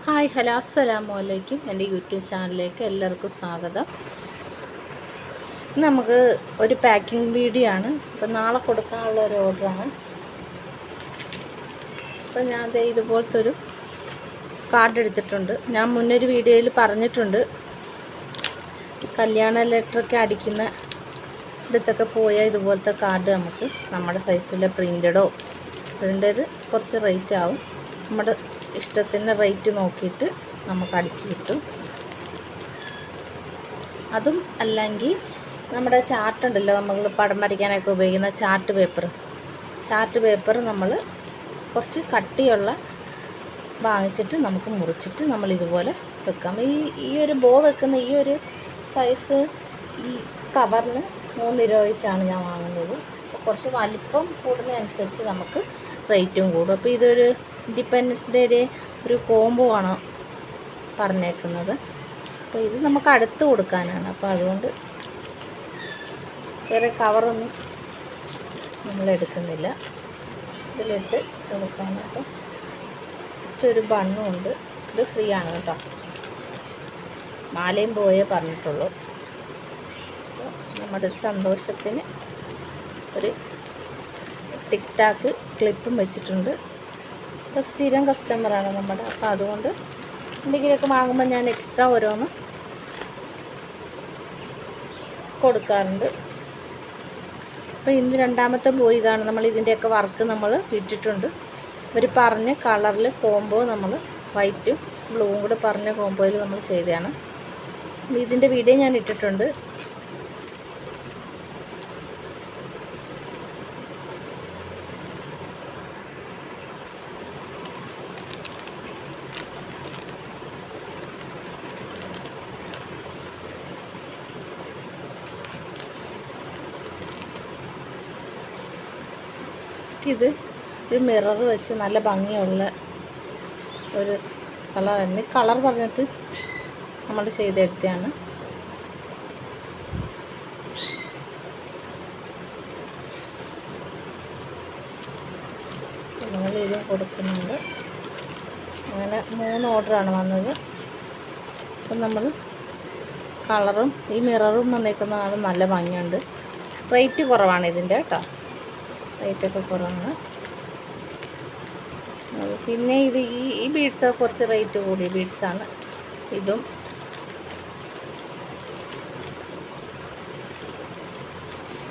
Hi hello അസ്സലാമു അലൈക്കും. എൻ്റെ യൂട്യൂബ് ചാനലിലേക്ക് എല്ലാവർക്കും സ്വാഗതം. നമുക്ക് ഒരു പാക്കിംഗ് വീഡിയോ ആണ്. അപ്പോൾ നാളെ കൊടുക്കാനുള്ള ഒരു ഓർഡറാണ്. അപ്പോൾ ഞാൻ ഇതുപോലത്തെ ഒരു കാർഡ് എടുത്തിട്ടുണ്ട്. ഞാൻ മുന്നൊരു വീഡിയോയിൽ പറഞ്ഞിട്ടുണ്ട്, കല്യാണ ലെറ്ററൊക്കെ അടിക്കുന്ന ഇടത്തൊക്കെ പോയാൽ ഇതുപോലത്തെ കാർഡ് നമുക്ക് നമ്മുടെ സൈസിലെ പ്രിൻ്റഡ് കുറച്ച് റേറ്റ് ആവും. നമ്മുടെ ഇഷ്ടത്തിന് റേറ്റ് നോക്കിയിട്ട് നമുക്ക് അടിച്ച് കിട്ടും. അതും അല്ലെങ്കിൽ നമ്മുടെ ചാർട്ടുണ്ടല്ലോ, നമ്മൾ പടം വരയ്ക്കാനൊക്കെ ഉപയോഗിക്കുന്ന ചാർട്ട് പേപ്പർ നമ്മൾ കുറച്ച് കട്ടിയുള്ള വാങ്ങിച്ചിട്ട് നമുക്ക് മുറിച്ചിട്ട് നമ്മൾ ഇതുപോലെ വെക്കാം. ഈ ഒരു ബോ വെക്കുന്ന ഈ ഒരു സൈസ് ഈ കവറിന് 3 രൂപ വെച്ചാണ് ഞാൻ വാങ്ങുന്നത്. അപ്പോൾ കുറച്ച് വലിപ്പം കൂടുന്നതനുസരിച്ച് നമുക്ക് റേറ്റും കൂടും. അപ്പോൾ ഇതൊരു ഇൻഡിപെൻഡൻസ് ഡേയുടെ ഒരു കോംബോ ആണ് പറഞ്ഞേക്കുന്നത്. അപ്പോൾ ഇത് നമുക്ക് അടുത്ത് കൊടുക്കാനാണ്. അപ്പോൾ അതുകൊണ്ട് വേറെ കവറൊന്നും നമ്മൾ എടുക്കുന്നില്ല, ഇതിലിട്ട് കൊടുക്കാനാണ്. അപ്പോൾ ജസ്റ്റ് ഒരു ബണ്ണും ഉണ്ട്. ഇത് ഫ്രീ ആണ് കേട്ടോ, മാലയും പോയേ പറഞ്ഞിട്ടുള്ളൂ. അപ്പോൾ നമ്മുടെ ഒരു സന്തോഷത്തിന് ഒരു ടിക് ടാക്ക് ക്ലിപ്പും വെച്ചിട്ടുണ്ട്. അപ്പോൾ സ്ഥിരം കസ്റ്റമറാണ് നമ്മുടെ. അപ്പോൾ അതുകൊണ്ട് എന്തെങ്കിലുമൊക്കെ വാങ്ങുമ്പോൾ ഞാൻ എക്സ്ട്രാ ഓരോന്ന് കൊടുക്കാറുണ്ട്. അപ്പോൾ ഇന്ന് രണ്ടാമത്തെ പോയി ഇതാണ്. നമ്മൾ ഇതിൻ്റെയൊക്കെ വർക്ക് നമ്മൾ ഇട്ടിട്ടുണ്ട്. ഒരു പറഞ്ഞ കളറിൽ കോംബോ നമ്മൾ വൈറ്റും ബ്ലൂവും കൂടെ പറഞ്ഞ കോംബോയിൽ നമ്മൾ ചെയ്തതാണ്. ഇതിൻ്റെ വീഡിയോ ഞാൻ ഇട്ടിട്ടുണ്ട്. ഇത് ഒരു മിറർ വെച്ച് നല്ല ഭംഗിയുള്ള ഒരു കളറായിരുന്നു. കളർ പറഞ്ഞിട്ട് നമ്മൾ ചെയ്തെടുത്തതാണ്. നമ്മൾ ഇതും കൊടുക്കുന്നുണ്ട്. അങ്ങനെ 3 ഓർഡറാണ് വന്നത്. അപ്പം നമ്മൾ കളറും ഈ മിററും വന്നേക്കുന്നതാണ് നല്ല ഭംഗിയുണ്ട്. റേറ്റ് കുറവാണ് ഇതിൻ്റെ കേട്ടോ, റേറ്റൊക്കെ കുറവാണ്. പിന്നെ ഇത് ഈ ബീഡ്സ് കുറച്ച് റേറ്റ് കൂടിയ ബീഡ്സാണ് ഇതും.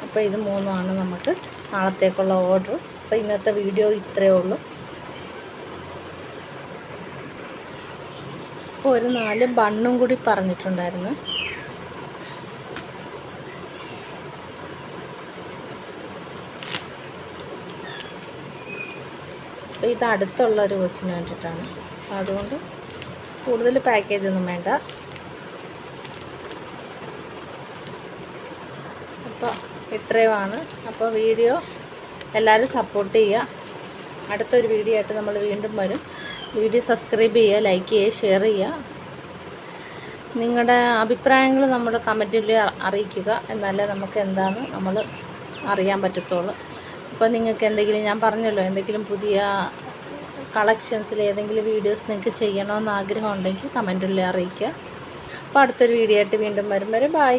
അപ്പോൾ ഇത് 3ആണ് നമുക്ക് നാളത്തേക്കുള്ള ഓർഡർ. അപ്പോൾ ഇന്നത്തെ വീഡിയോ ഇത്രയേ ഉള്ളൂ. അപ്പോൾ ഒരു 4 ബണ്ണും കൂടി പറഞ്ഞിട്ടുണ്ടായിരുന്നു. അപ്പോൾ ഇത് അടുത്തുള്ള ഒരു കൊച്ചിന് വേണ്ടിയിട്ടാണ്. അപ്പോൾ അതുകൊണ്ട് കൂടുതൽ പാക്കേജ് ഒന്നും വേണ്ട. അപ്പോൾ ഇത്രയുമാണ്. അപ്പോൾ വീഡിയോ എല്ലാവരും സപ്പോർട്ട് ചെയ്യുക. അടുത്തൊരു വീഡിയോ ആയിട്ട് നമ്മൾ വീണ്ടും വരും. വീഡിയോ സബ്സ്ക്രൈബ് ചെയ്യുക, ലൈക്ക് ചെയ്യുക, ഷെയർ ചെയ്യുക. നിങ്ങളുടെ അഭിപ്രായങ്ങൾ നമ്മുടെ കമൻറ്റിൽ അറിയിക്കുക. എന്നാലേ നമുക്ക് എന്താണെന്ന് നമ്മൾ അറിയാൻ പറ്റത്തുള്ളൂ. അപ്പോൾ നിങ്ങൾക്ക് എന്തെങ്കിലും, ഞാൻ പറഞ്ഞല്ലോ, എന്തെങ്കിലും പുതിയ കളക്ഷൻസിൽ ഏതെങ്കിലും വീഡിയോസ് നിങ്ങൾക്ക് ചെയ്യണമെന്ന് ആഗ്രഹം ഉണ്ടെങ്കിൽ കമൻറ്റിൽ അറിയിക്കുക. അപ്പോൾ അടുത്തൊരു വീഡിയോ ആയിട്ട് വീണ്ടും വരും. ബൈ.